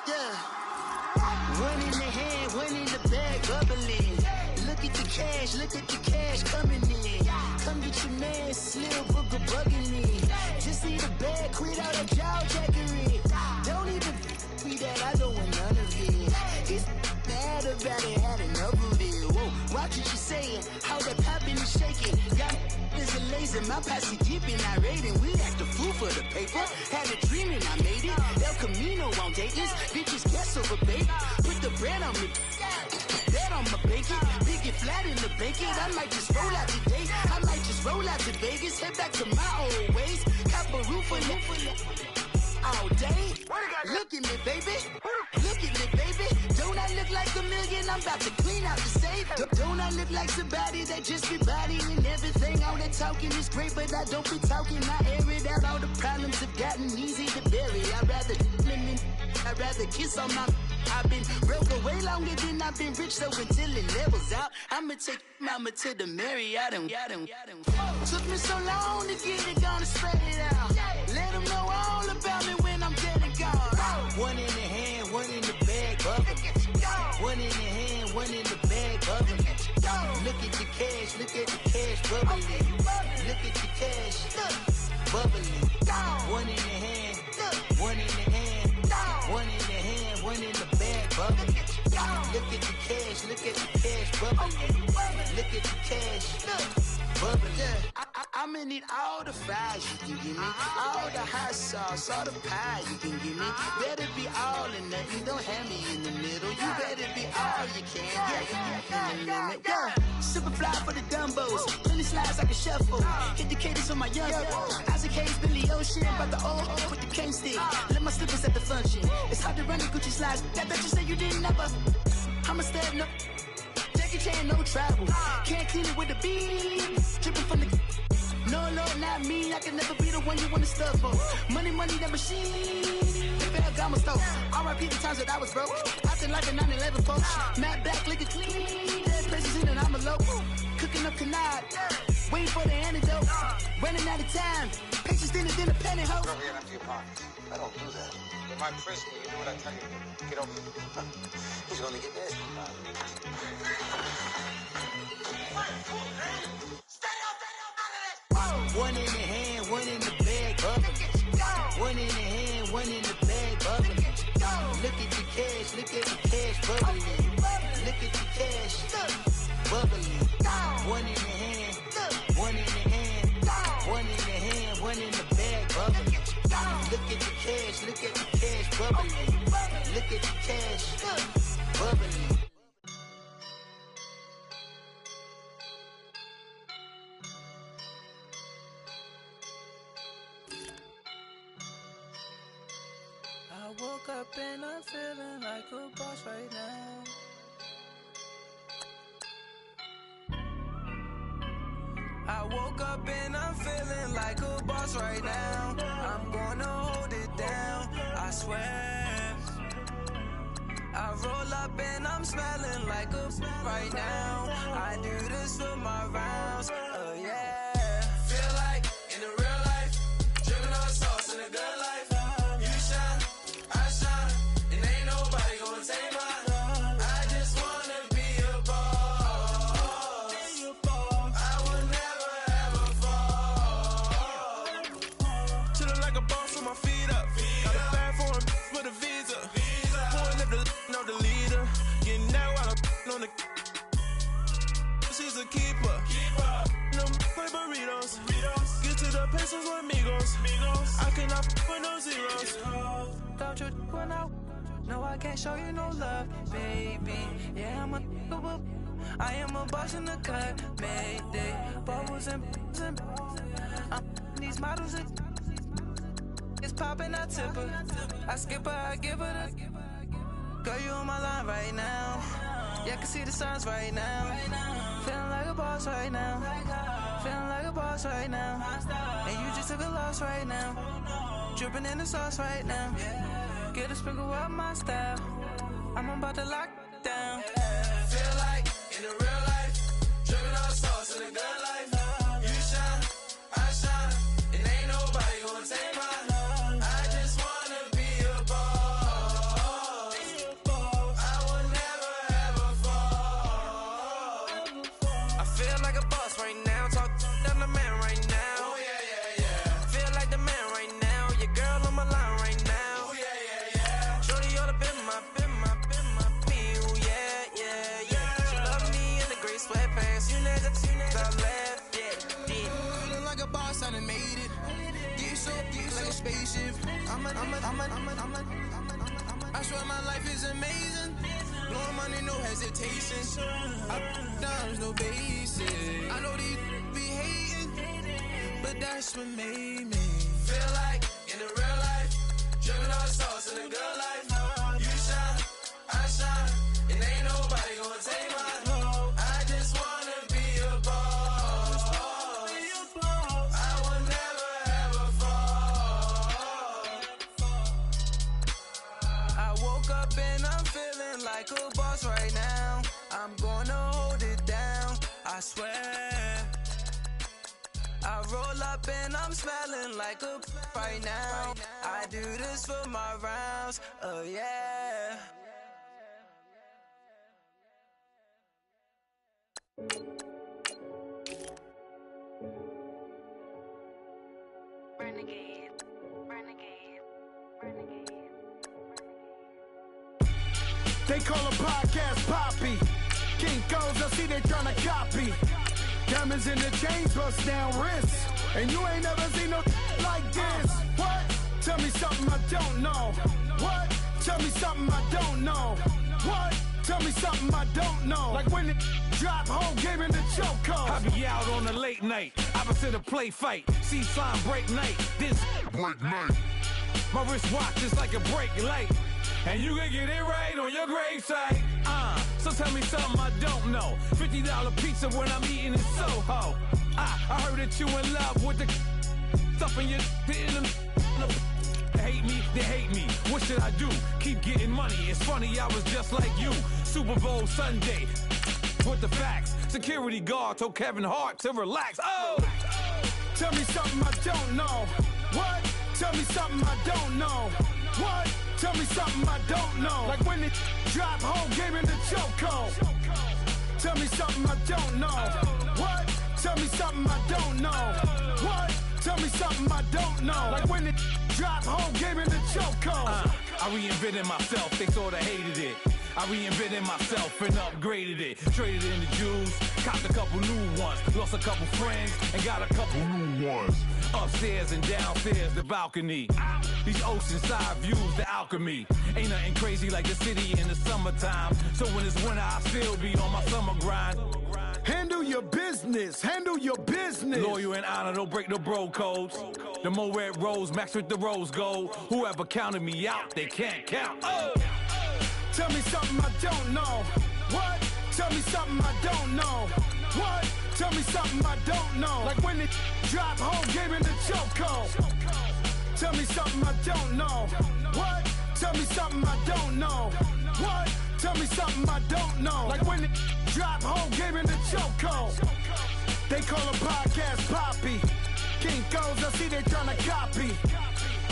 Yeah. One in the hand, one in the bag, bubbling. Look at the cash coming in. Come get your man, Slim Booger bugging me. Just need a bag, quit all that jaw jackery. Don't even me that I don't want none of it. He's mad about it, had enough of it. Whoa, watch what you saying, how that poppin' and shaking. Y'all is a lazy, my posse deep and I raiding. We act the fool for the paper. Had a dream and I made it. El Camino on Dayton's, bitches guess over bait. Put the bread on me. That on my bacon, big and flat in the bacon. I might just roll out today. I might just roll out to Vegas, head back to my old ways. Cop a roof for all day. Look at me, baby. Look at me, baby. Don't I look like a million? I'm about to clean out the safe. Don't I look like somebody that just be bodying everything? All that talking is great, but I don't be talking. I air it out. All the problems have gotten easy to bury. I'd rather kiss on my. I've been broke way longer than I've been rich, so until it levels out, I'ma take mama to the Marriott and took me so long to get it, gonna spread it out. Let them know all about me when I'm dead and gone. One in the hand, one in the bag, bubbling. One in the hand, one in the bag, bubbling. Look at the cash, bubbling. Look at the cash, bubbling. One in the hand, one in the hand, one in the hand, one in the bag, bubbling. Look at the cash, bubbling. Look at the cash, bubbling. I'ma need all the fries you can give me, all the hot sauce, all the pie you can give me. Better be all or nothing, don't have me in the middle. You better be all you can, yeah. Super fly for the Dumbos, plenty slides I can shuffle. Hit the cadence on my young Isaac Hayes, Billy Ocean, but the old with the cane stick. Let my slippers at the function. It's hard to run the Gucci slides. That bet you say you didn't never. I'm a step no. Jackie Chan, no travel. Can't clean it with the beat. Dripping from the. No, Lord, not me. I can never be the one you want to stuff for. Money, that machine. Ferragamo stove. R.I.P. the times that I was broke. Acting like a 9/11 post. Matte black, liquor clean. Dead places in and I'm a local. Cooking up canard. Waiting for the antidote. Running out of time. Patience thinner than a penny hoe. Over here and empty your pockets. I don't do that. In my prison, you do what I tell you. Get over here. He's gonna get nasty. One in the hand, one in the bag, bubbling. One in the hand, one in the bag, bubbling. Look at the cash, bubbling. Look at the cash, bubbling. One in the hand, one in the hand, one in the hand, one in the bag, bubbling. Look at the cash, bubbling. Look at the cash, bubbling. I woke up and I'm feeling like a boss right now. I woke up and I'm feeling like a boss right now. I'm gonna hold it down, I swear. I roll up and I'm smelling like a right now. I do this for my rounds, oh yeah. Feel like in the real life, dripping on sauce in the good life. She's a keeper. No play burritos. Get to the pesos with amigos. I cannot with no zeros. Don't you run out? No, I can't show you no love, baby. Yeah, I am a boss in the cut. Mayday, bubbles and these models. It's popping, I tip her. I skip her, I give her the. Girl, you on my line right now. Yeah, I can see the signs right now. Feeling like a boss right now. Feeling like a boss right now. And you just took a loss right now. Dripping in the sauce right now. Get a sprinkle up my style. I'm about to lock down. Feel like in the real life, dripping on sauce in the good life. You shine, I shine, and ain't nobody gonna take my love. I just wanna be a boss. I swear my life is amazing. Blowing money, no hesitation. Up, downs, no basic. I know these be hating, but that's what made me feel like in the real life. Dripping all the sauce in the good life. You shine, I shine, and ain't nobody gonna take my home. I just wanna be a boss. I will never ever fall. I woke up and I'm feeling like a boss right now. I'm gonna hold it down, I swear. I roll up and I'm smelling like a right now. I do this for my rounds, oh yeah. Renegade, renegade, renegade. They call a podcast Poppy. Kinkos, I see they tryna copy. Diamonds in the chains, bust down wrists. And you ain't never seen no like this. What? Tell me something I don't know. What? Tell me something I don't know. What? Tell me something I don't know. Like when it drop, whole game in the chokehold. I be out on a late night, opposite a play fight. See slime break night, this break night. My wristwatch is like a brake light. And you can get it right on your gravesite. So tell me something I don't know. $50 pizza when I'm eating in Soho. I heard that you in love with the stuff in your hate me, they hate me. What should I do? Keep getting money. It's funny, I was just like you. Super Bowl Sunday with the facts. Security guard told Kevin Hart to relax. Oh! Tell me something I don't know. What? Tell me something I don't know. What? Tell me something I don't know. Like when it drop, whole game in the chokehold. Tell me something I don't know. What? Tell me something I don't know. What? Tell me something I don't know. Like when it drop, whole game in the chokehold. I reinvented myself, they sorta hated it. I reinvented myself and upgraded it. Traded in the Jews, copped a couple new ones. Lost a couple friends and got a couple new ones. Upstairs and downstairs, the balcony. These oceanside views, the alchemy. Ain't nothing crazy like the city in the summertime. So when it's winter, I still be on my summer grind. Handle your business, handle your business. Loyal and honor, don't break no bro codes. The more red rose, max with the rose gold. Whoever counted me out, they can't count. Oh! Tell me something I don't know. What? Tell me something I don't know. What? Tell me something I don't know. Like when it drop, whole game in the chokehold. Tell me something I don't know. What? Tell me something I don't know. What? Tell me something I don't know. Like when it drop, whole game in the chokehold. They call a podcast Poppy. Kinkos, I see they tryna copy.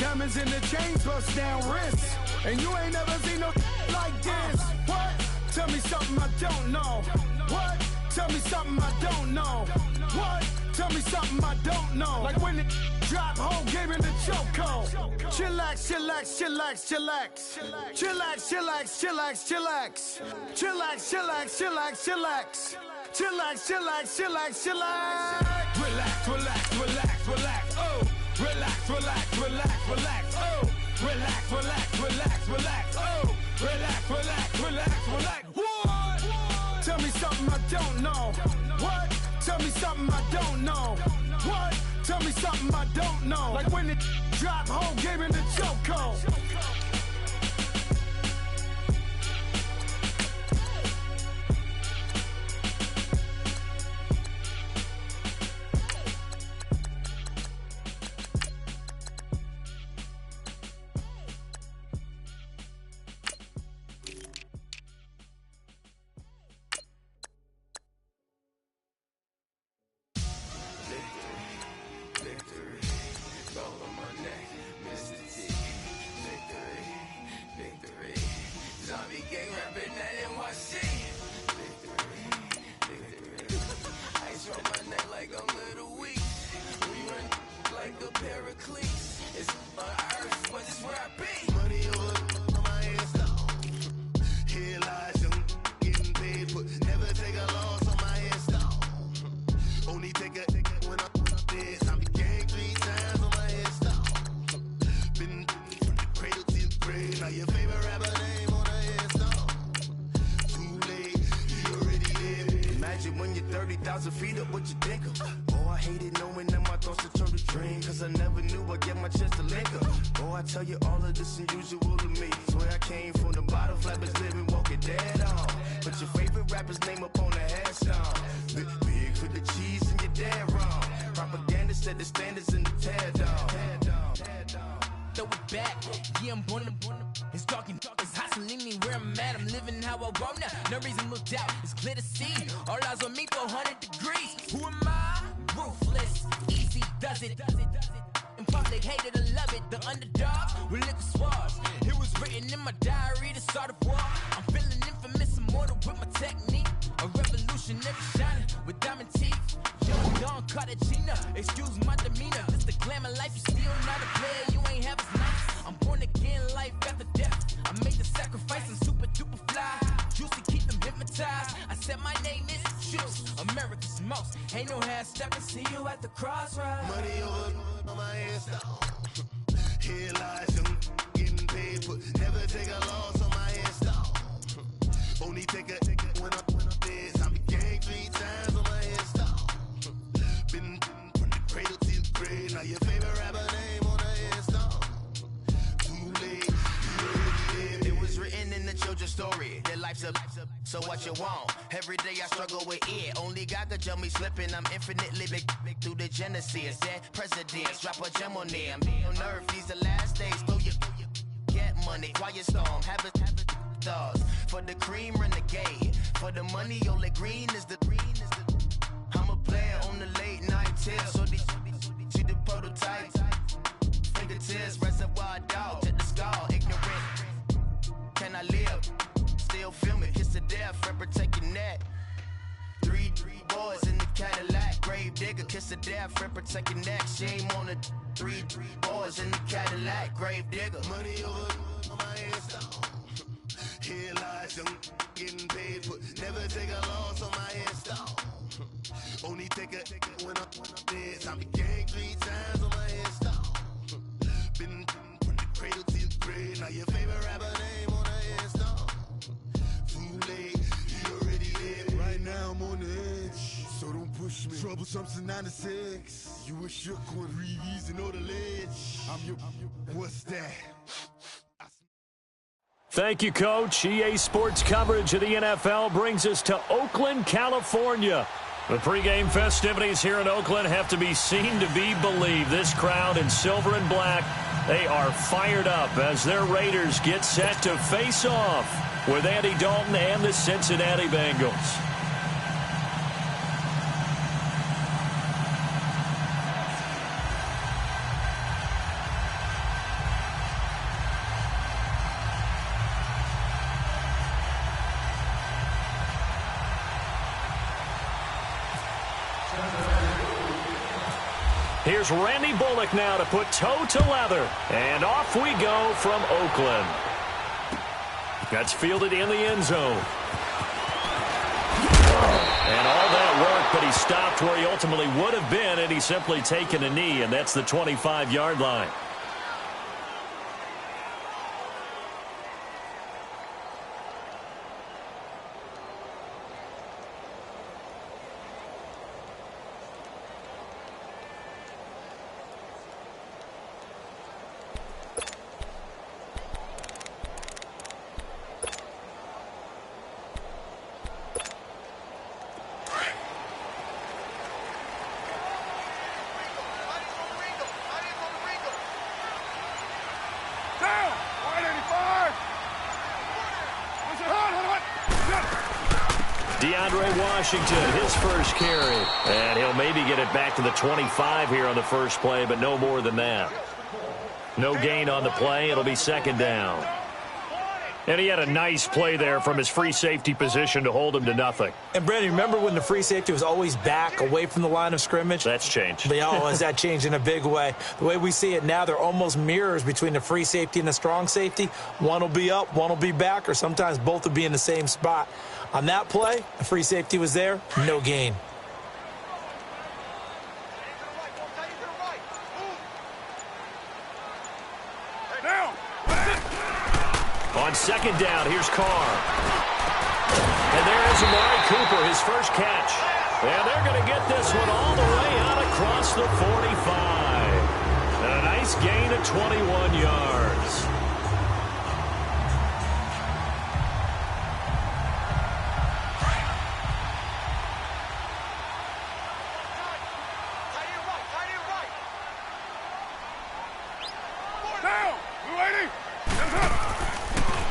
Diamonds in the chains, bust down wrists. And you ain't never seen no like this. What? Tell me something I don't know. What? Tell me something I don't know. What? Tell me something I don't know. Like when it drop, whole game in the chokehold. Chillax, chillax, chillax, chillax. Chillax, chillax, chillax, chillax. Chillax, chillax, chillax, chillax. Chillax, chillax, chillax, chillax. Relax, relax, relax, relax, oh. Relax, relax, relax, relax, oh. Relax, relax, relax, relax, oh. Relax, relax, relax, relax. What? Tell me something I don't know. What? Tell me something I don't know. What? Tell me something I don't know. Like when it drop, whole game in the chokehold. When I'm dead, I'm the gang 3 times on my head stop. Been 30,000 feet up, what you think of? Oh, I hated knowing that my thoughts would turn to dream, cause I never knew I'd get my chance to link up. Oh, I tell you all of this unusual to me. Swear I came from the bottom, flappers living, walking dead on. Put your favorite rapper's name up on the headstone. Big for the cheese and you're dead wrong. Propaganda set the standards in the tear down. Throw it back, yeah, I'm born to. It's talking, it's hustling me where I'm at. I'm living how I want now. No reason to doubt, it's clear to see. All eyes on me, 400 degrees. Who am I? Ruthless, easy does it. In public, hated or love it. The underdogs with liquor swabs. It was written in my diary to start a war. I'm feeling infamous, immortal with my technique. A revolutionary shining with diamond teeth. Young Don Cartagena, excuse my demeanor. This the glamour life, you still not a player, you ain't have as nice. I'm born again, life after death. I made the sacrifice, I'm super duper fly. Juicy, keep them hypnotized. I said my name is Juice, America's most. Ain't no half stepping, see you at the crossroads. Money over on my headstone. Here lies young, getting paid, but never take a loss on my headstone. Only take a when I'm dead. I be gang 3 times on my headstone. Been from the cradle to the grave. Now your favorite rapper name on the headstone. Too late, you already dead. It was written in the children's story. Their life's up, so what you want? Every day I struggle with it. Only God could jump me slipping. I'm infinitely big through the genesis. Dead presidents, drop a gem on them. On earth, these the last days. Throw your get money, quiet storm, have it stars. For the cream, renegade. For the money, only green is the I'm a player on the late night tips. So these see the prototype. Fingertips, reservoir dog, check the skull, ignorant. Can I live? Still film it, kiss to death, friend protect your neck. Three boys in the Cadillac, grave digger, kiss to death, friend protect your neck. Shame on the three boys in the Cadillac, grave digger. Money over on my headstone. Here lies young, getting paid, but never take a loss on my headstone. Only take a when I'm dead. I be gang 3 times on my headstone. Been from the cradle to the grave. Now your favorite rapper name on the headstone. Too late, you already dead. Right now I'm on the edge, so don't push me. Troublesome since 96. You a shook one, Reeves and all the ledge. I'm your, what's that? Thank you, Coach. EA Sports coverage of the NFL brings us to Oakland, California. The pregame festivities here in Oakland have to be seen to be believed. This crowd in silver and black, they are fired up as their Raiders get set to face off with Andy Dalton and the Cincinnati Bengals. Here's Randy Bullock now to put toe to leather. And off we go from Oakland. That's fielded in the end zone. And all that work, but he stopped where he ultimately would have been, and he's simply taken a knee, and that's the 25-yard line. Washington, his first carry. And he'll maybe get it back to the 25 here on the first play, but no more than that. No gain on the play. It'll be second down. And he had a nice play there from his free safety position to hold him to nothing. And, Brandon, remember when the free safety was always back away from the line of scrimmage? That's changed. But, has that changed in a big way? The way we see it now, they're almost mirrors between the free safety and the strong safety. One will be up, one will be back, or sometimes both will be in the same spot. On that play, the free safety was there, no gain. On second down, here's Carr. And there is Amari Cooper, his first catch. And they're going to get this one all the way out across the 45. And a nice gain of 21 yards.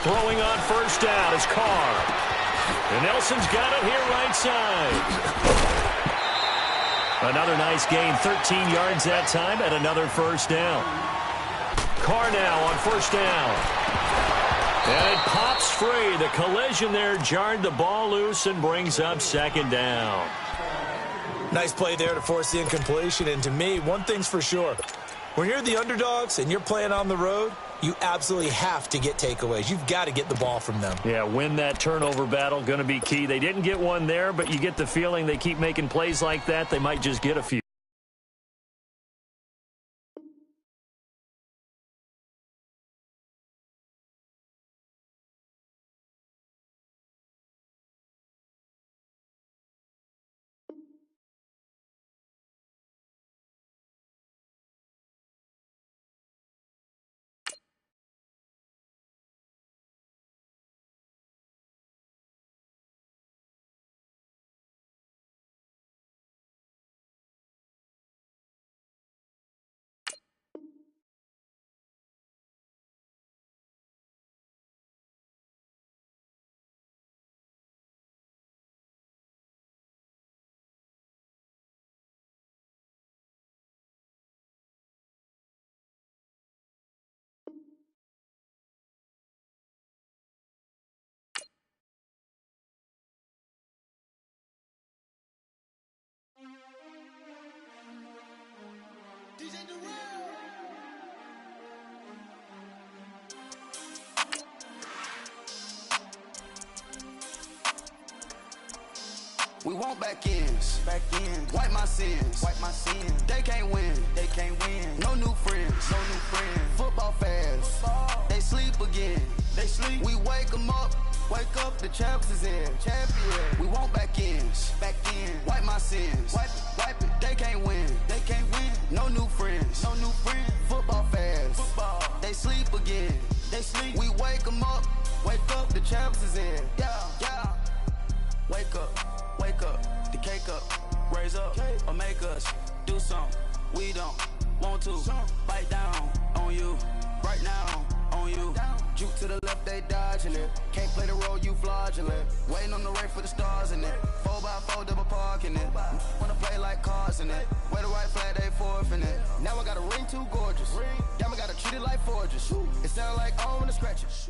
Throwing on first down is Carr. And Nelson's got it here right side. Another nice gain, 13 yards that time, and another first down. Carr now on first down. And it pops free. The collision there jarred the ball loose and brings up second down. Nice play there to force the incompletion. And to me, one thing's for sure. When you're the underdogs and you're playing on the road, you absolutely have to get takeaways. You've got to get the ball from them. Yeah, win that turnover battle, going to be key. They didn't get one there, but you get the feeling they keep making plays like that, they might just get a few. We want back ends. Wipe my sins. They can't win. No new friends. Football fans. They sleep again. We wake them up. The champs is in. We want back ends. Wipe my sins. Wipe it. They can't win. No new friends. Football fans. They sleep again. We wake them up. The champs is in. Yeah. Wake up, the cake up, raise up, or make us do something we don't want to. Bite down on you, right now on you. Juke to the left, they dodging it. Can't play the role, you fraudulent. Waiting on the rain for the stars in it. 4x4 double parking it. Wanna play like cars in it. Wear the right flag, they forfeiting it. Now I got a ring too gorgeous. Damn, I gotta treat it like forges. It sound like I want to scratch it.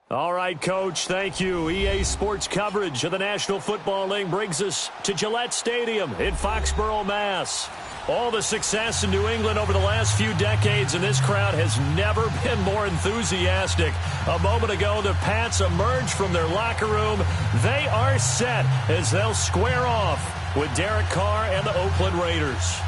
All right, Coach, thank you. EA Sports coverage of the National Football League brings us to Gillette Stadium in Foxborough, Mass. All the success in New England over the last few decades, and this crowd has never been more enthusiastic. A moment ago, the Pats emerged from their locker room. They are set as they'll square off with Derek Carr and the Oakland Raiders.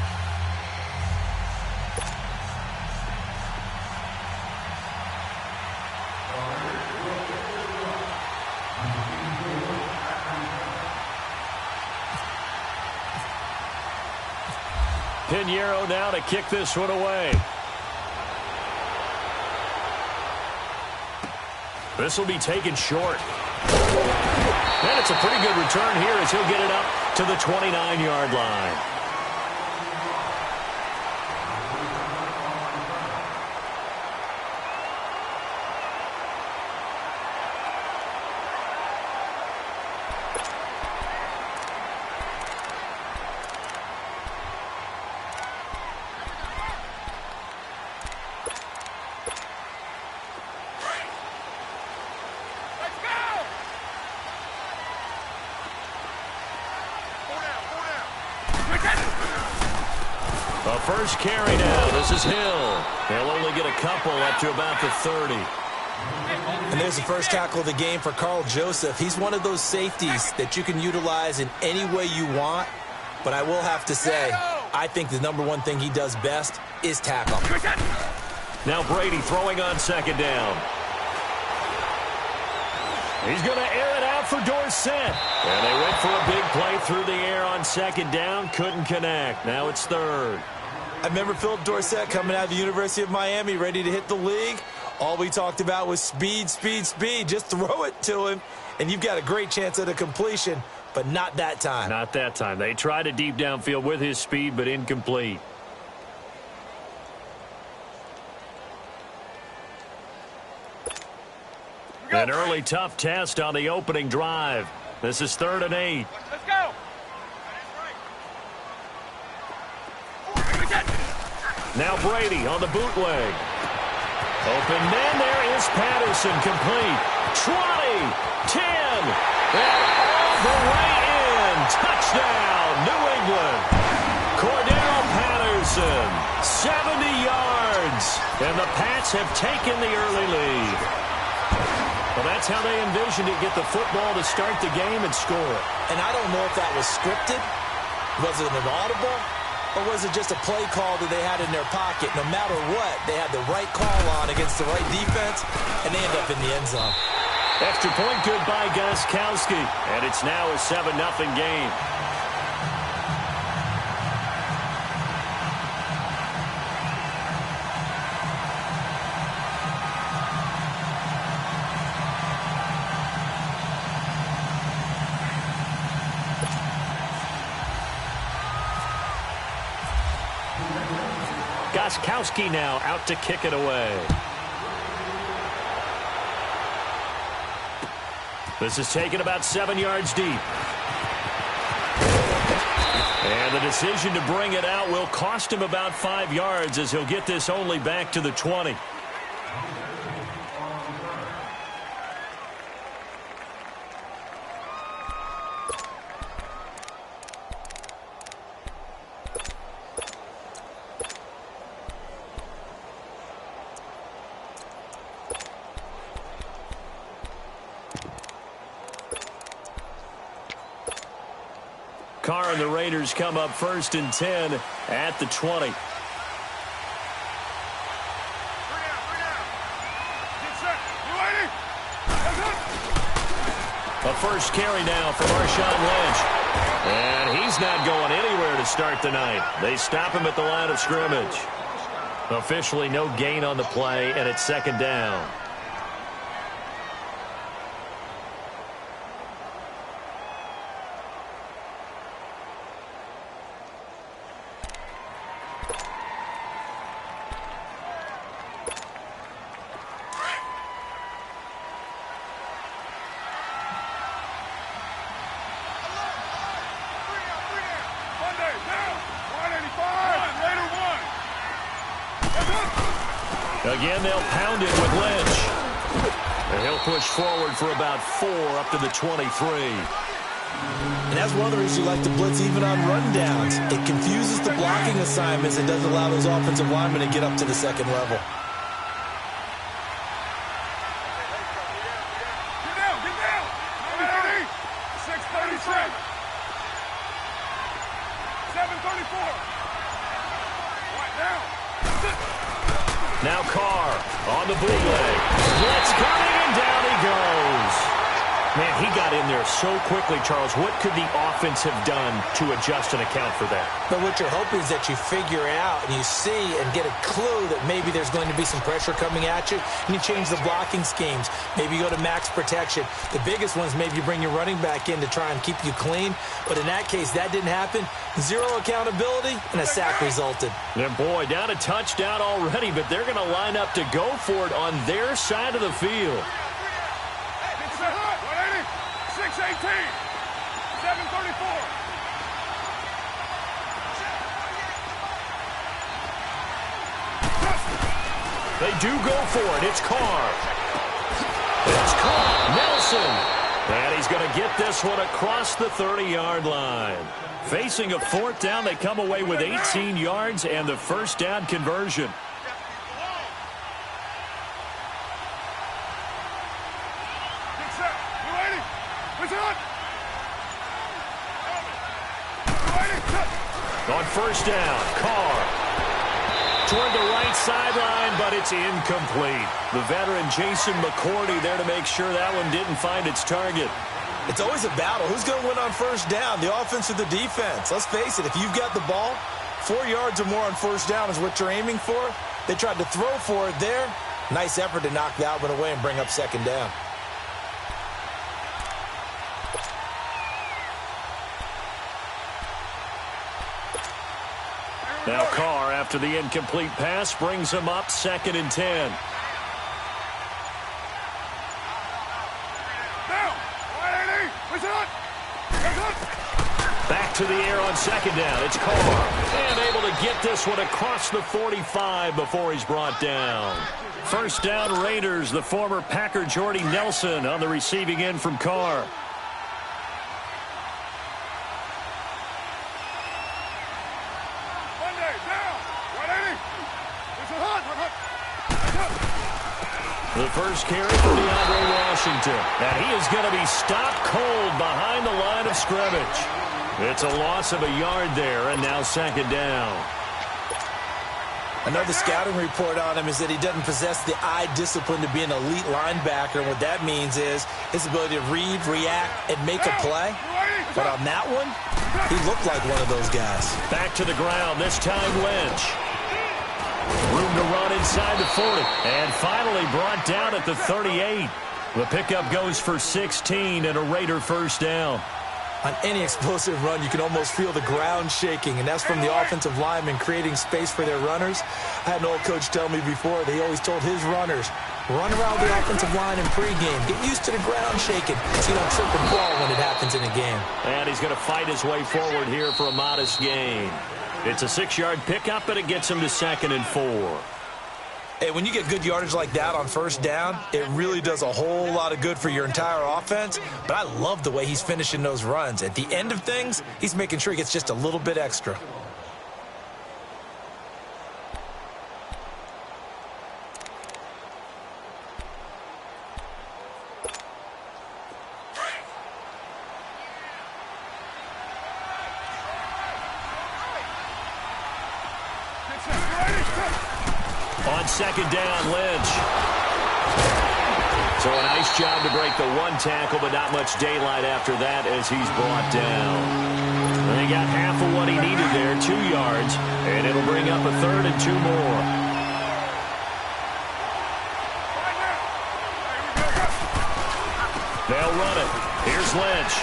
Pinheiro now to kick this one away. This will be taken short. And it's a pretty good return here as he'll get it up to the 29-yard line. First carry now. This is Hill. They'll only get a couple up to about the 30. And there's the first tackle of the game for Carl Joseph. He's one of those safeties that you can utilize in any way you want. But I will have to say, I think the number one thing he does best is tackle. Now Brady throwing on second down. He's going to air it out for Dorsett. And they went for a big play through the air on second down. Couldn't connect. Now it's third. I remember Philip Dorsett coming out of the University of Miami, ready to hit the league. All we talked about was speed, speed, speed. Just throw it to him, and you've got a great chance at a completion, but not that time. Not that time. They tried a deep downfield with his speed, but incomplete. An early tough test on the opening drive. This is 3rd and 8. Let's go. Now Brady on the bootleg. Open man, there is Patterson, complete. 20, 10, and all the way in. Touchdown, New England. Cordell Patterson, 70 yards. And the Pats have taken the early lead. Well, that's how they envisioned it, get the football to start the game and score. And I don't know if that was scripted. Was it an audible? Or was it just a play call that they had in their pocket? No matter what, they had the right call on against the right defense, and they end up in the end zone. Extra point good by Gostkowski. And it's now a 7-0 game. Gostkowski now out to kick it away. This is taken about 7 yards deep. And the decision to bring it out will cost him about 5 yards as he'll get this only back to the 20. Carr and the Raiders come up 1st and 10 at the 20. A first carry now for Marshawn Lynch. And he's not going anywhere to start the night. They stop him at the line of scrimmage. Officially no gain on the play, and it's 2nd down. Again, they'll pound it with Lynch. And he'll push forward for about 4 up to the 23. And that's one of the reasons you like to blitz even on rundowns. It confuses the blocking assignments and doesn't allow those offensive linemen to get up to the second level. Get down, get down. 6:36. 7:34. Right down. Now Carr on the bootleg. Blitz coming, and down he goes. Man, he got in there so quickly, Charles. What could the offense have done to adjust and account for that? But what you're hoping is that you figure out and you see and get a clue that maybe there's going to be some pressure coming at you, and you change the blocking schemes. Maybe you go to max protection. The biggest one is maybe you bring your running back in to try and keep you clean. But in that case, that didn't happen. Zero accountability, and a sack resulted. And boy, down a touchdown already, but they're going to line up to go for it on their side of the field. 6:18. 7:34. They do go for it. It's Carr. It's Carr. Nelson. And he's going to get this one across the 30-yard line. Facing a 4th down, they come away with 18 yards and the first down conversion. On 1st down, Carr toward the right sideline, but it's incomplete. The veteran Jason McCourty there to make sure that one didn't find its target. It's always a battle. Who's going to win on first down, the offense or the defense? Let's face it, if you've got the ball, 4 yards or more on first down is what you're aiming for. They tried to throw for it there. Nice effort to knock that one away and bring up second down. Now Carr, after the incomplete pass, brings him up 2nd and 10. Back to the air on 2nd down. It's Carr. And able to get this one across the 45 before he's brought down. First down, Raiders. The former Packer Jordy Nelson on the receiving end from Carr. The first carry for DeAndre Washington. And he is going to be stopped cold behind the line of scrimmage. It's a loss of a yard there, and now 2nd down. Another scouting report on him is that he doesn't possess the eye discipline to be an elite linebacker. What that means is his ability to read, react, and make a play. But on that one, he looked like one of those guys. Back to the ground, this time Lynch. Room to run inside the 40. And finally brought down at the 38. The pickup goes for 16 and a Raider first down. On any explosive run, you can almost feel the ground shaking, and that's from the offensive linemen creating space for their runners. I had an old coach tell me before, they always told his runners, run around the offensive line in pregame. Get used to the ground shaking so you don't trip and fall when it happens in a game. And he's going to fight his way forward here for a modest gain. It's a 6-yard pickup, and it gets him to 2nd and 4. Hey, when you get good yardage like that on first down, it really does a whole lot of good for your entire offense. But I love the way he's finishing those runs. At the end of things, he's making sure he gets just a little bit extra. On 2nd down, Lynch. So a nice job to break the one tackle, but not much daylight after that as he's brought down. And he got half of what he needed there, 2 yards, and it'll bring up a 3rd and 2 more. They'll run it. Here's Lynch.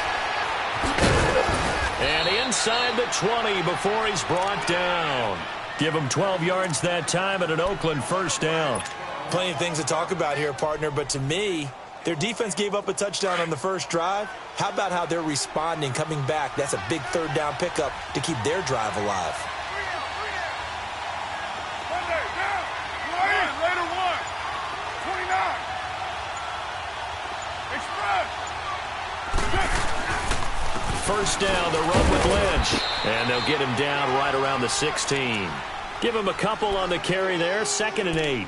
And inside the 20 before he's brought down. Give him 12 yards that time at an Oakland first down. Plenty of things to talk about here, partner, but to me, their defense gave up a touchdown on the first drive. How about how they're responding, coming back? That's a big 3rd down pickup to keep their drive alive. First down, the run with Lynch. And they'll get him down right around the 16. Give him a couple on the carry there, 2nd and 8.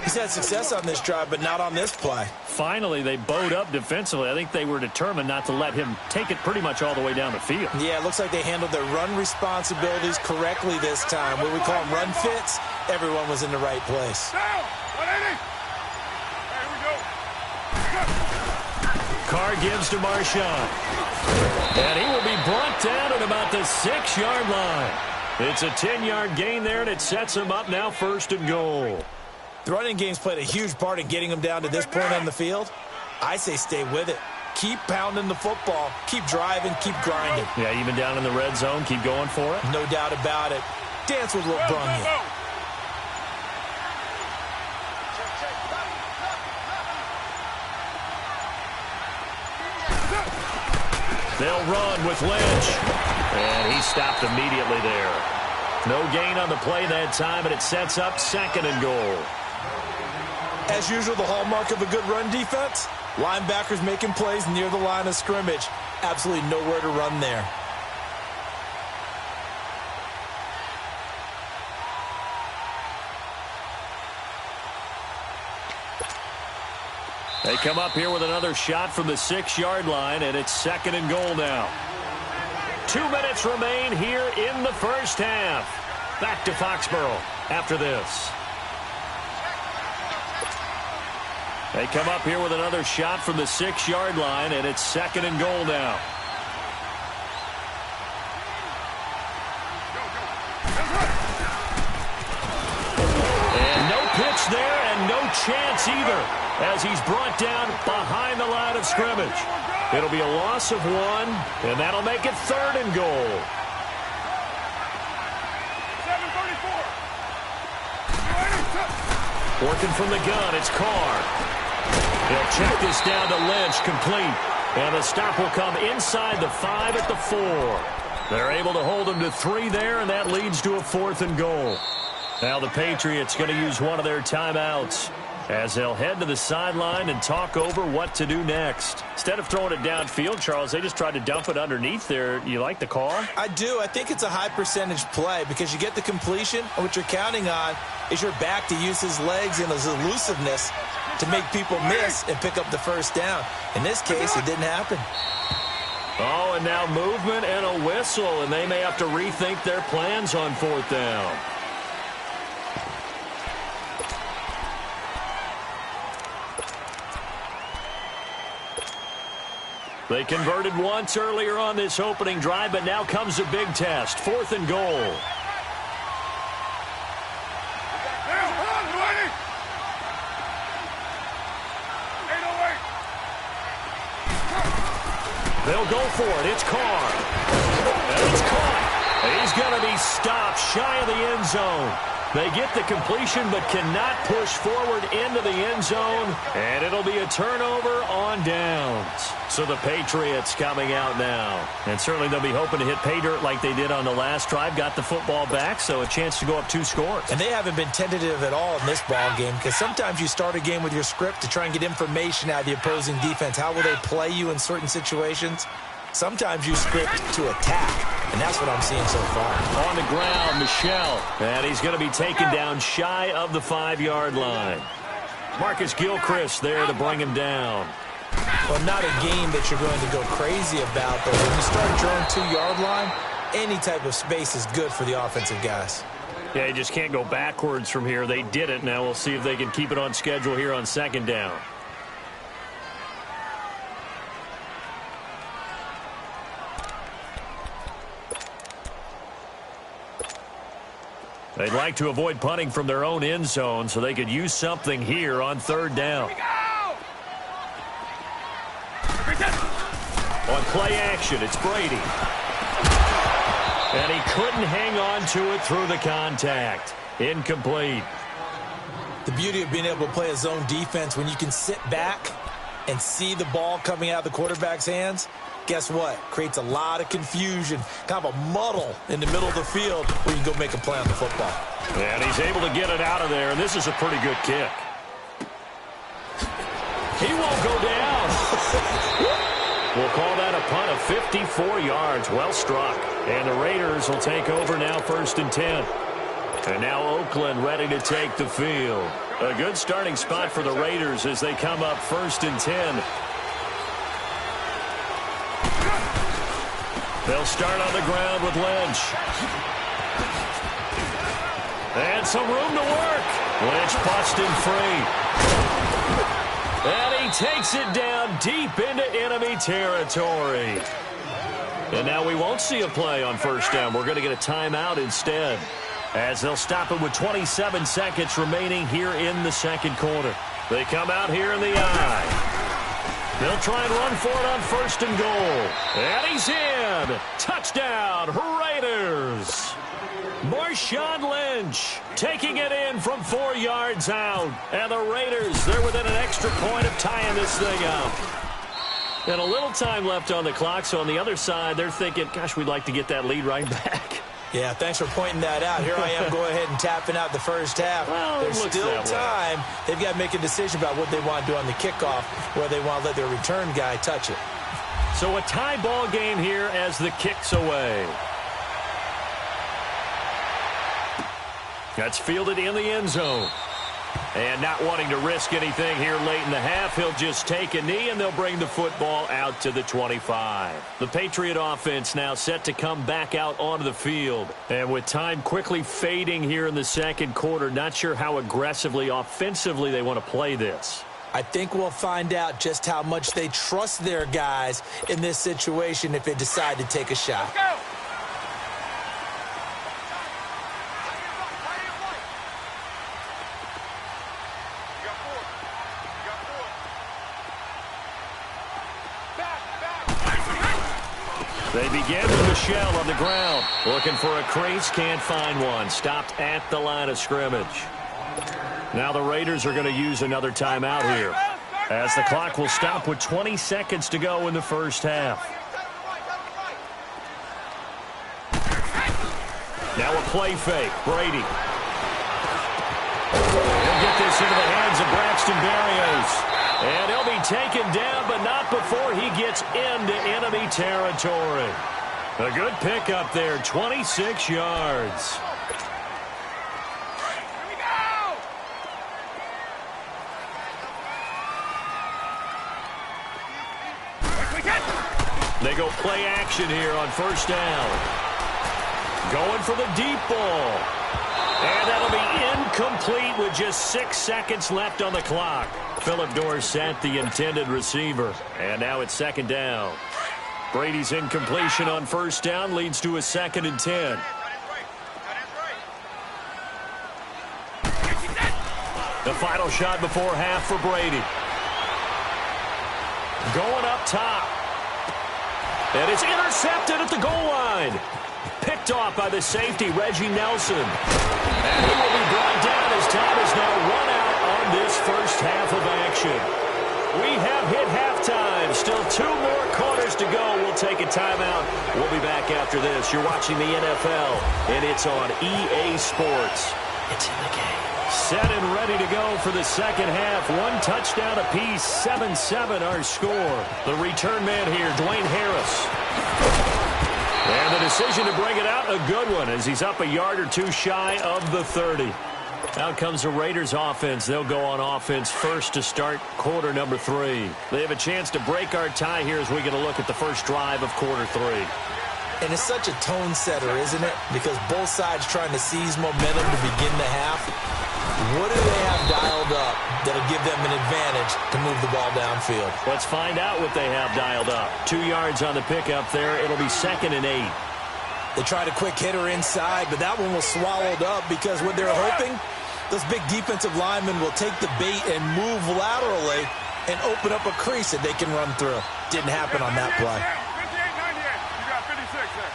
He's had success on this drive, but not on this play. Finally, they bowed up defensively. I think they were determined not to let him take it pretty much all the way down the field. Yeah, it looks like they handled their run responsibilities correctly this time. What we call them run fits, everyone was in the right place. Carr gives to Marshawn. And he will be brought down at about the 6-yard line. It's a 10-yard gain there, and it sets him up now 1st and goal. The running game's played a huge part in getting him down to this point on the field. I say stay with it. Keep pounding the football. Keep driving. Keep grinding. Yeah, even down in the red zone, keep going for it. No doubt about it. Dance with what brung you. They'll run with Lynch. And he stopped immediately there. No gain on the play that time, and it sets up 2nd and goal. As usual, the hallmark of a good run defense, linebackers making plays near the line of scrimmage. Absolutely nowhere to run there. They come up here with another shot from the 6-yard line, and it's 2nd and goal now. 2 minutes remain here in the first half. Back to Foxborough after this. They come up here with another shot from the 6-yard line, and it's 2nd and goal now. And no pitch there, and no chance either, as he's brought down behind the line of scrimmage. It'll be a loss of 1, and that'll make it 3rd and goal. Working from the gun, it's Carr. He'll check this down to Lynch, complete. And the stop will come inside the 5 at the 4. They're able to hold him to 3 there, and that leads to a 4th and goal. Now the Patriots going to use one of their timeouts as they'll head to the sideline and talk over what to do next. Instead of throwing it downfield, Charles, they just tried to dump it underneath there. You like the call? I do. I think it's a high percentage play because you get the completion, and what you're counting on is your back to use his legs and his elusiveness to make people miss and pick up the first down. In this case, it didn't happen. Oh, and now movement and a whistle, and they may have to rethink their plans on 4th down. They converted once earlier on this opening drive, but now comes a big test. 4th and goal. They'll go for it. It's Carr. And it's caught. He's going to be stopped shy of the end zone. They get the completion but cannot push forward into the end zone, and it'll be a turnover on downs. So the Patriots coming out now. And certainly they'll be hoping to hit pay dirt like they did on the last drive. Got the football back, so a chance to go up 2 scores. And they haven't been tentative at all in this ball game because sometimes you start a game with your script to try and get information out of the opposing defense. How will they play you in certain situations? Sometimes you script to attack, and that's what I'm seeing so far. On the ground, Michel, and he's going to be taken down shy of the 5-yard line. Marcus Gilchrist there to bring him down. Well, not a game that you're going to go crazy about, but when you start at your own 2-yard line, any type of space is good for the offensive guys. Yeah, you just can't go backwards from here. They did it. Now we'll see if they can keep it on schedule here on 2nd down. They'd like to avoid punting from their own end zone so they could use something here on 3rd down. On play action, it's Brady. And he couldn't hang on to it through the contact. Incomplete. The beauty of being able to play a zone defense when you can sit back and see the ball coming out of the quarterback's hands, guess what? Creates a lot of confusion, kind of a muddle in the middle of the field where you can go make a play on the football. And he's able to get it out of there, and this is a pretty good kick. He won't go down. We'll call that a punt of 54 yards. Well struck. And the Raiders will take over now 1st and 10. And now Oakland ready to take the field. A good starting spot for the Raiders as they come up 1st and 10. They'll start on the ground with Lynch. And some room to work. Lynch busting free. And he takes it down deep into enemy territory. And now we won't see a play on 1st down. We're going to get a timeout instead, as they'll stop it with 27 seconds remaining here in the 2nd quarter. They come out here in the eye. They'll try and run for it on 1st and goal. And he's in. Touchdown, Raiders. Marshawn Lynch taking it in from 4 yards out. And the Raiders, they're within an extra point of tying this thing up. And a little time left on the clock, so on the other side, they're thinking, gosh, we'd like to get that lead right back. Yeah, thanks for pointing that out. Here I am going ahead and tapping out the first half. Well, there's still time. They've got to make a decision about what they want to do on the kickoff, where they want to let their return guy touch it. So a tie ball game here as the kick's away. That's fielded in the end zone. And not wanting to risk anything here late in the half, he'll just take a knee, and they'll bring the football out to the 25. The Patriot offense now set to come back out onto the field. And with time quickly fading here in the 2nd quarter, not sure how aggressively, offensively they want to play this. I think we'll find out just how much they trust their guys in this situation if they decide to take a shot. They begin with Michelle on the ground. Looking for a crease, can't find one. Stopped at the line of scrimmage. Now the Raiders are going to use another timeout here, as the clock will stop with 20 seconds to go in the first half. Now a play fake. Brady. He'll get this into the hands of Braxton Berrios. And he'll be taken down, but not before he gets into enemy territory. A good pickup there, 26 yards. They go play action here on first down. Going for the deep ball. And that'll be incomplete with just 6 seconds left on the clock. Phillip Dorsett, the intended receiver. And now it's second down. Brady's incompletion on first down leads to a 2nd and 10. The final shot before half for Brady. Going up top. And it's intercepted at the goal line. Picked off by the safety, Reggie Nelson. And he will be brought down as time is now run out on this first half of action. We have hit halftime. Still 2 more quarters to go. We'll take a timeout. We'll be back after this. You're watching the NFL, and it's on EA Sports. It's in the game. Set and ready to go for the second half. 1 touchdown apiece, 7-7 our score. The return man here, Dwayne Harris. And the decision to bring it out, a good one, as he's up a yard or 2 shy of the 30. Out comes the Raiders offense. They'll go on offense first to start quarter number 3. They have a chance to break our tie here as we get a look at the first drive of quarter 3. And it's such a tone setter, isn't it? Because both sides trying to seize momentum to begin the half. What do they have dialed up that'll give them an advantage to move the ball downfield? Let's find out what they have dialed up. 2 yards on the pickup there. It'll be 2nd and 8. They tried a quick hitter inside, but that one was swallowed up because what they're hoping, those big defensive linemen will take the bait and move laterally and open up a crease that they can run through. Didn't happen on that play. 58-98. You got 56 there.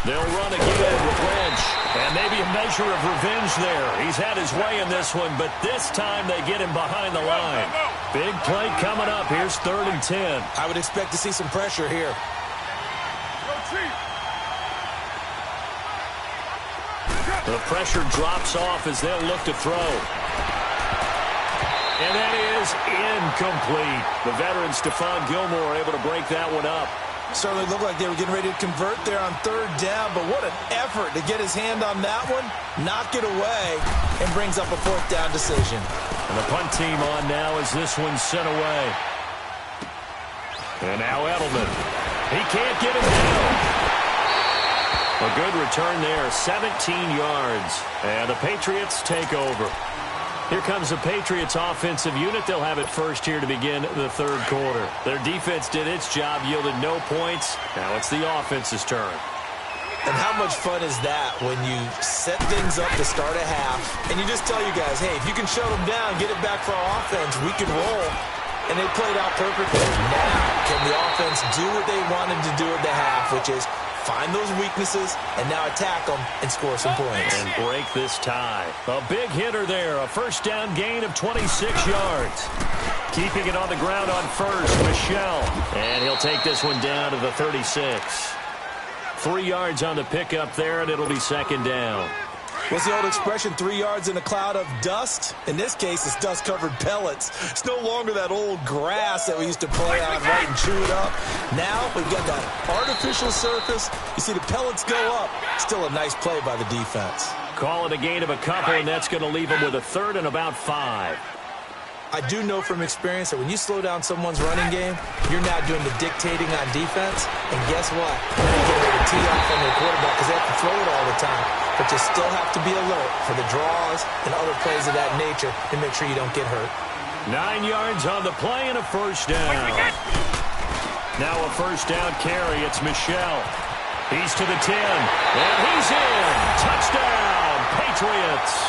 They'll run again with Lynch. And maybe a measure of revenge there. He's had his way in this one, but this time they get him behind the line. Big play coming up. Here's 3rd and 10. I would expect to see some pressure here. The pressure drops off as they'll look to throw. And that is incomplete. The veteran Stephon Gilmore able to break that one up. Certainly looked like they were getting ready to convert there on 3rd down, but what an effort to get his hand on that one, knock it away, and brings up a 4th down decision. And the punt team on now as this one's sent away. And now Edelman. He can't get him down. A good return there, 17 yards. And the Patriots take over. Here comes the Patriots offensive unit. They'll have it first here to begin the 3rd quarter. Their defense did its job, yielded no points. Now it's the offense's turn. And how much fun is that when you set things up to start a half and you just tell you guys, hey, if you can shut them down, get it back for our offense, we can roll. And they played out perfectly. Now, can the offense do what they wanted to do at the half, which is find those weaknesses and now attack them and score some points. And break this tie. A big hitter there. A first down gain of 26 yards. Keeping it on the ground on first, Michelle. And he'll take this one down to the 36. 3 yards on the pickup there, and it'll be 2nd down. What's the old expression, 3 yards in a cloud of dust? In this case, it's dust-covered pellets. It's no longer that old grass that we used to play on, right, and chew it up. Now we've got that artificial surface. You see the pellets go up. Still a nice play by the defense. Call it a gain of a couple, and that's going to leave them with a 3rd and about 5. I do know from experience that when you slow down someone's running game, you're now doing the dictating on defense. And guess what? Now you get ready to tee off on their quarterback because they have to throw it all the time. But you still have to be alert for the draws and other plays of that nature to make sure you don't get hurt. 9 yards on the play and a first down. Now a first down carry. It's Michel. He's to the 10. And he's in. Touchdown, Patriots.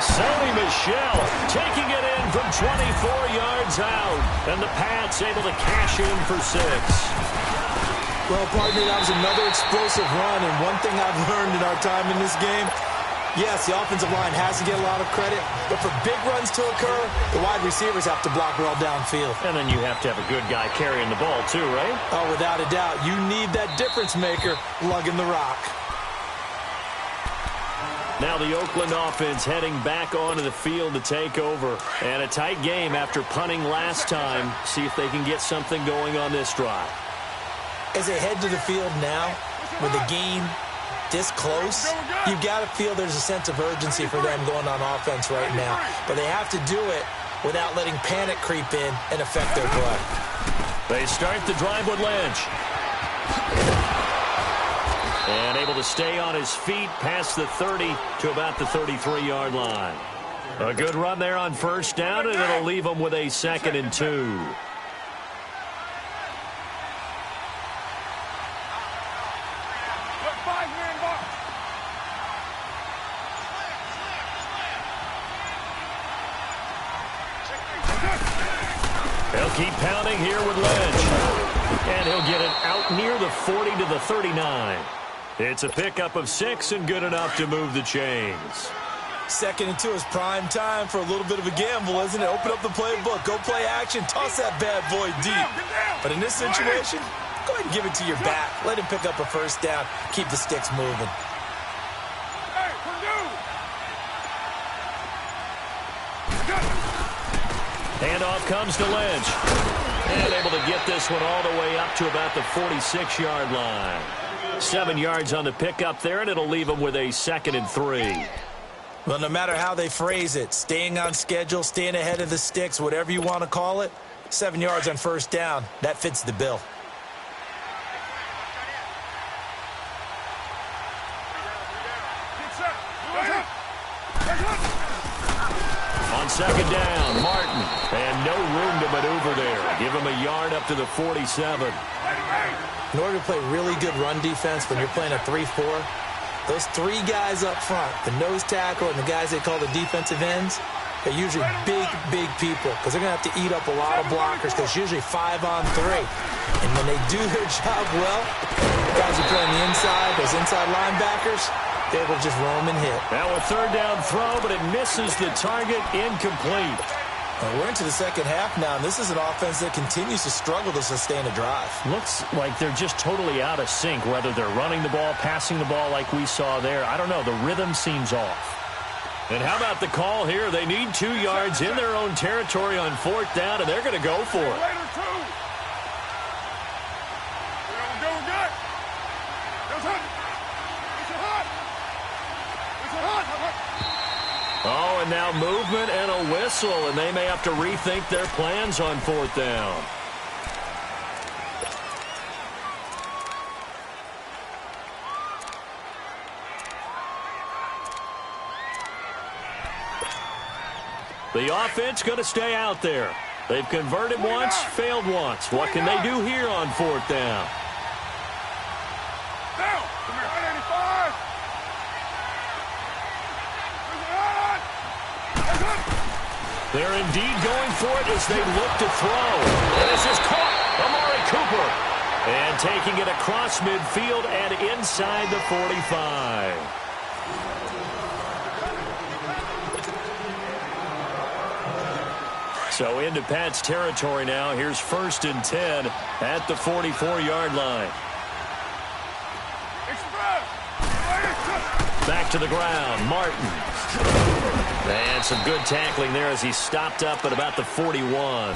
Sony Michel taking it in from 24 yards out. And the Pats able to cash in for 6. Well, partner, that was another explosive run. And one thing I've learned in our time in this game, yes, the offensive line has to get a lot of credit. But for big runs to occur, the wide receivers have to block well downfield. And then you have to have a good guy carrying the ball too, right? Oh, without a doubt. You need that difference maker lugging the rock. Now the Oakland offense heading back onto the field to take over. And a tight game after punting last time. See if they can get something going on this drive. As they head to the field now, with the game this close, you've got to feel there's a sense of urgency for them going on offense right now. But they have to do it without letting panic creep in and affect their play. They start the drive with Lynch. And able to stay on his feet past the 30 to about the 33-yard line. A good run there on first down, and it'll leave them with a 2nd and 2. They'll keep pounding here with Lynch. And he'll get it out near the 40 to the 39. It's a pickup of 6 and good enough to move the chains. 2nd and 2 is prime time for a little bit of a gamble, isn't it? Open up the playbook, go play action, toss that bad boy deep. But in this situation, go ahead and give it to your back. Let him pick up a first down, keep the sticks moving. Handoff comes to Lynch. And able to get this one all the way up to about the 46-yard line. 7 yards on the pickup there, and it'll leave them with a 2nd and 3. Well, no matter how they phrase it, staying on schedule, staying ahead of the sticks, whatever you want to call it, 7 yards on first down, that fits the bill. On 2nd down, Martin. And no room to maneuver there. Give him a yard up to the 47. In order to play really good run defense when you're playing a 3-4, those 3 guys up front, the nose tackle and the guys they call the defensive ends, they're usually big, big people because they're going to have to eat up a lot of blockers because it's usually 5 on 3. And when they do their job well, the guys who play on the inside, those inside linebackers, they will just roam and hit. Now a 3rd down throw, but it misses the target, incomplete. We're into the second half now, and this is an offense that continues to struggle to sustain a drive. Looks like they're just totally out of sync, whether they're running the ball, passing the ball like we saw there. I don't know. The rhythm seems off. And how about the call here? They need 2 yards in their own territory on 4th down, and they're going to go for it. Oh, and now movement and a whistle, and they may have to rethink their plans on 4th down. The offense going to stay out there. They've converted once, failed once. What can they do here on 4th down? They're indeed going for it as they look to throw. And this is caught. Amari Cooper. And taking it across midfield and inside the 45. So into Pat's territory now. Here's 1st and 10 at the 44-yard line. Back to the ground. Martin. And some good tackling there as he stopped up at about the 41.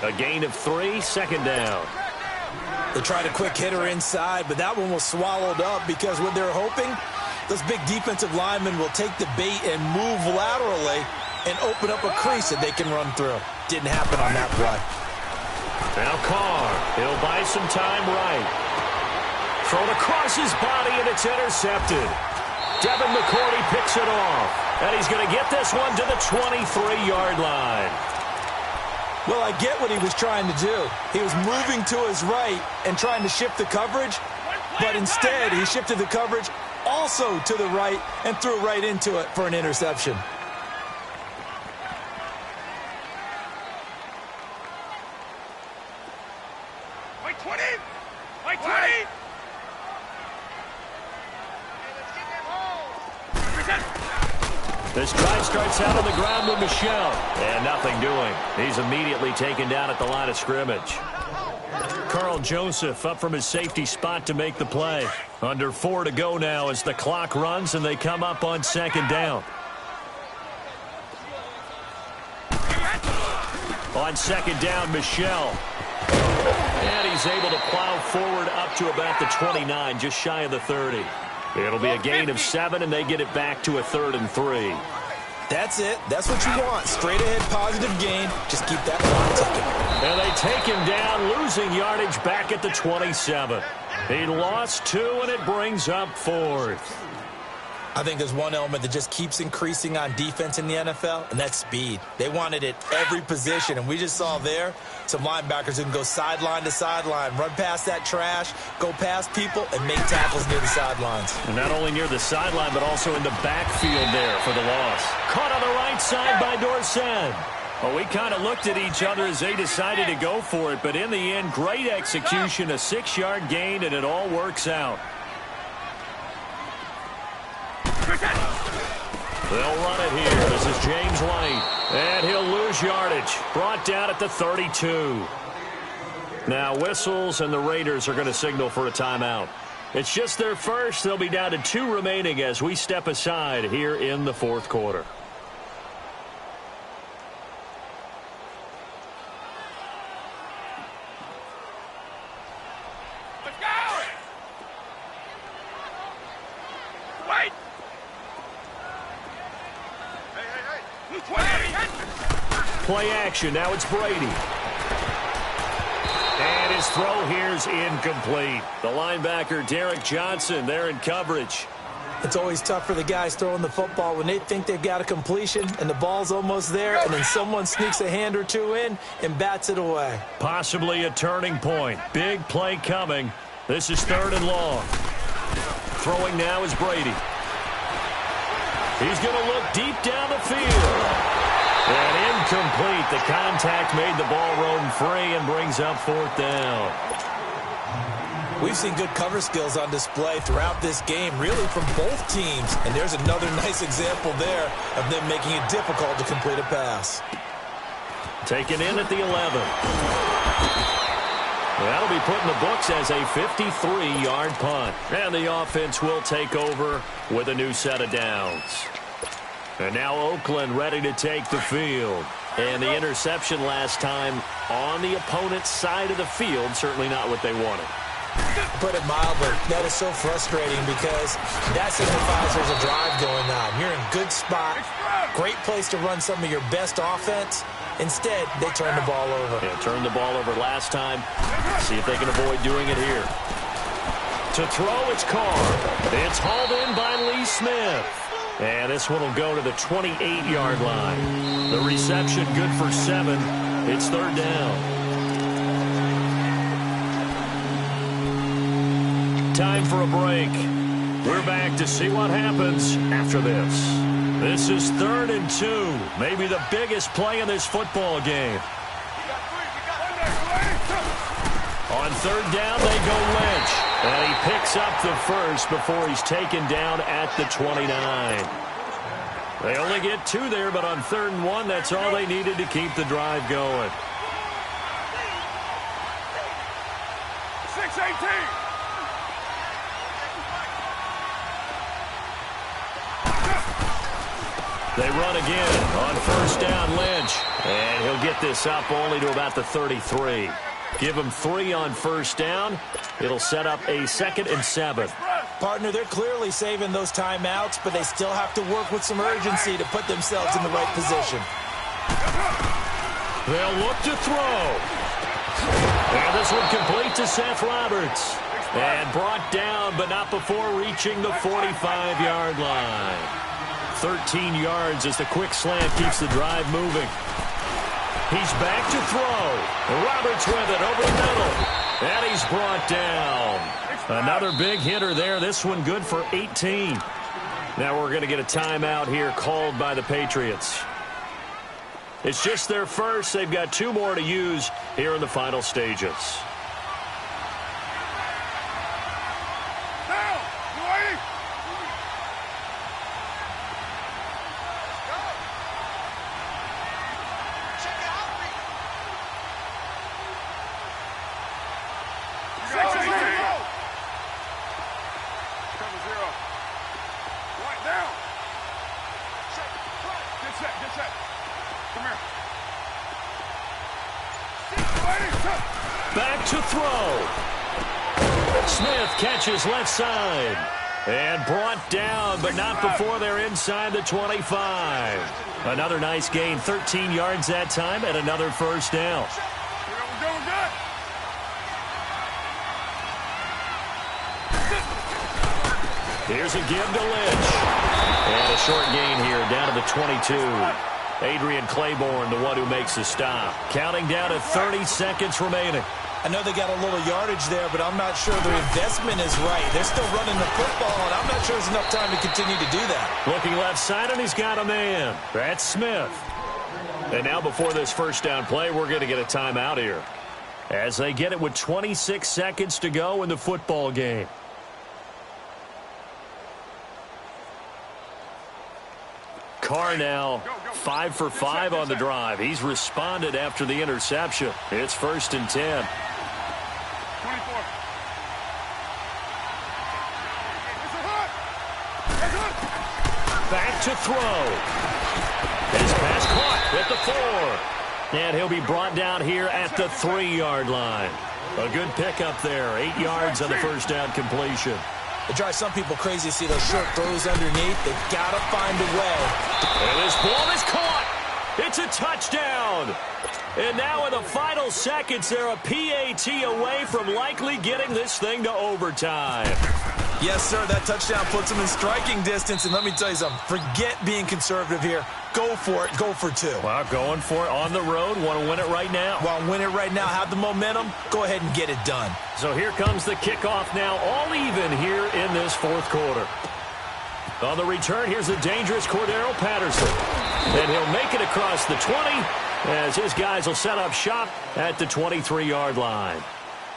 A gain of 3, 2nd down. They tried a quick hitter inside, but that one was swallowed up because what they're hoping, those big defensive linemen will take the bait and move laterally and open up a crease that they can run through. Didn't happen on that play. Now Carr, he'll buy some time right. Thrown across his body, and it's intercepted. Devin McCourty picks it off, and he's going to get this one to the 23-yard line. Well, I get what he was trying to do. He was moving to his right and trying to shift the coverage, but instead he shifted the coverage also to the right and threw right into it for an interception. Wait 20! Wait 20! This drive starts out on the ground with Michel, and nothing doing. He's immediately taken down at the line of scrimmage. Carl Joseph up from his safety spot to make the play. Under 4 to go now as the clock runs and they come up on second down. On second down, Michel. And he's able to plow forward up to about the 29, just shy of the 30. It'll be a gain of 7, and they get it back to a 3rd and 3. That's it. That's what you want. Straight ahead positive gain. Just keep that clock ticking. And they take him down, losing yardage back at the 27. He lost 2, and it brings up 4th. I think there's one element that just keeps increasing on defense in the NFL, and that's speed. They want it at every position, and we just saw there some linebackers who can go sideline to sideline, run past that trash, go past people, and make tackles near the sidelines. And not only near the sideline, but also in the backfield there for the loss. Caught on the right side by Dorsett. Well, we kind of looked at each other as they decided to go for it, but in the end, great execution, a 6-yard gain, and it all works out. They'll run it here. This is James White. And he'll lose yardage. Brought down at the 32. Now whistles, and the Raiders are going to signal for a timeout. It's just their first. They'll be down to 2 remaining as we step aside here in the 4th quarter. Let's go! Wait! Play action. Now it's Brady. And his throw here's incomplete. The linebacker, Derek Johnson, there in coverage. It's always tough for the guys throwing the football when they think they've got a completion and the ball's almost there, and then someone sneaks a hand or two in and bats it away. Possibly a turning point. Big play coming. This is 3rd and long. Throwing now is Brady. He's going to look deep down the field. And incomplete. The contact made the ball roam free and brings up 4th down. We've seen good cover skills on display throughout this game, really from both teams. And there's another nice example there of them making it difficult to complete a pass. Taken in at the 11. That'll be put in the books as a 53-yard punt. And the offense will take over with a new set of downs. And now Oakland ready to take the field. And the interception last time on the opponent's side of the field, certainly not what they wanted. Put it mildly, that is so frustrating because that signifies there's a drive going on. You're in a good spot, great place to run some of your best offense. Instead, they turn the ball over. Yeah, turned the ball over last time. See if they can avoid doing it here. To throw, it's Carr. It's hauled in by Lee Smith. And this one will go to the 28-yard line. The reception good for 7. It's 3rd down. Time for a break. We're back to see what happens after this. This is 3rd and 2. Maybe the biggest play in this football game. On 3rd down, they go Lynch. And he picks up the first before he's taken down at the 29. They only get 2 there, but on 3rd and 1, that's all they needed to keep the drive going. 6-18. They run again on 1st down, Lynch. And he'll get this up only to about the 33. Give him 3 on 1st down. It'll set up a 2nd and 7. Partner, they're clearly saving those timeouts, but they still have to work with some urgency to put themselves in the right position. They'll look to throw. And this one complete to Seth Roberts. And brought down, but not before reaching the 45-yard line. 13 yards as the quick slant keeps the drive moving. He's back to throw. Roberts with it over the middle. And he's brought down. Another big hitter there. This one good for 18. Now we're going to get a timeout here called by the Patriots. It's just their first. They've got 2 more to use here in the final stages. Back to throw. Smith catches left side. And brought down, but not before they're inside the 25. Another nice gain, 13 yards that time, and another first down. Here's a give to Lynch. And a short gain here, down to the 22. Adrian Claiborne, the one who makes the stop. Counting down to 30 seconds remaining. I know they got a little yardage there, but I'm not sure their investment is right. They're still running the football, and I'm not sure there's enough time to continue to do that. Looking left side, and he's got a man. That's Smith. And now before this first down play, we're going to get a timeout here, as they get it with 26 seconds to go in the football game. Carr now 5 for 5 on the drive. He's responded after the interception. It's 1st and 10. 24. Back to throw. His pass caught at the 4. And he'll be brought down here at the 3-yard line. A good pickup there. 8 yards on the first down completion. It drives some people crazy to see those short throws underneath. They've got to find a way. And this ball is caught. It's a touchdown. And now in the final seconds, they're a PAT away from likely getting this thing to overtime. Yes, sir. That touchdown puts them in striking distance. And let me tell you something. Forget being conservative here. Go for it. Go for 2. Well, going for it on the road. Want to win it right now. Want to win it right now. Have the momentum. Go ahead and get it done. So here comes the kickoff now. All even here in this 4th quarter. On the return, here's the dangerous Cordero Patterson. And he'll make it across the 20 as his guys will set up shop at the 23-yard line.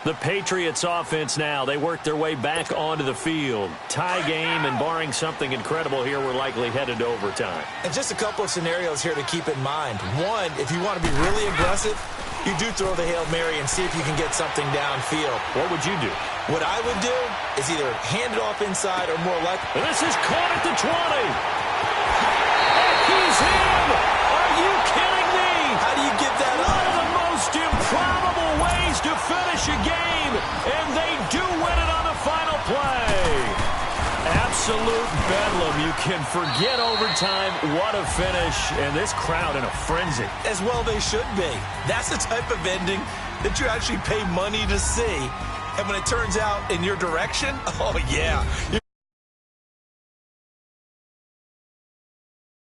The Patriots offense now, they work their way back onto the field. Tie game, and barring something incredible here, we're likely headed to overtime. And just a couple of scenarios here to keep in mind. One, if you want to be really aggressive, you do throw the Hail Mary and see if you can get something downfield. What would you do? What I would do is either hand it off inside or more likely. This is caught at the 20. And he's in! Are you kidding me? How do you get that up? One of the most improbable ways to finish a game, and they do win it on the final play. Absolute bedlam. You can forget overtime. What a finish, and this crowd in a frenzy. As well they should be. That's the type of ending that you actually pay money to see. And when it turns out in your direction, oh yeah.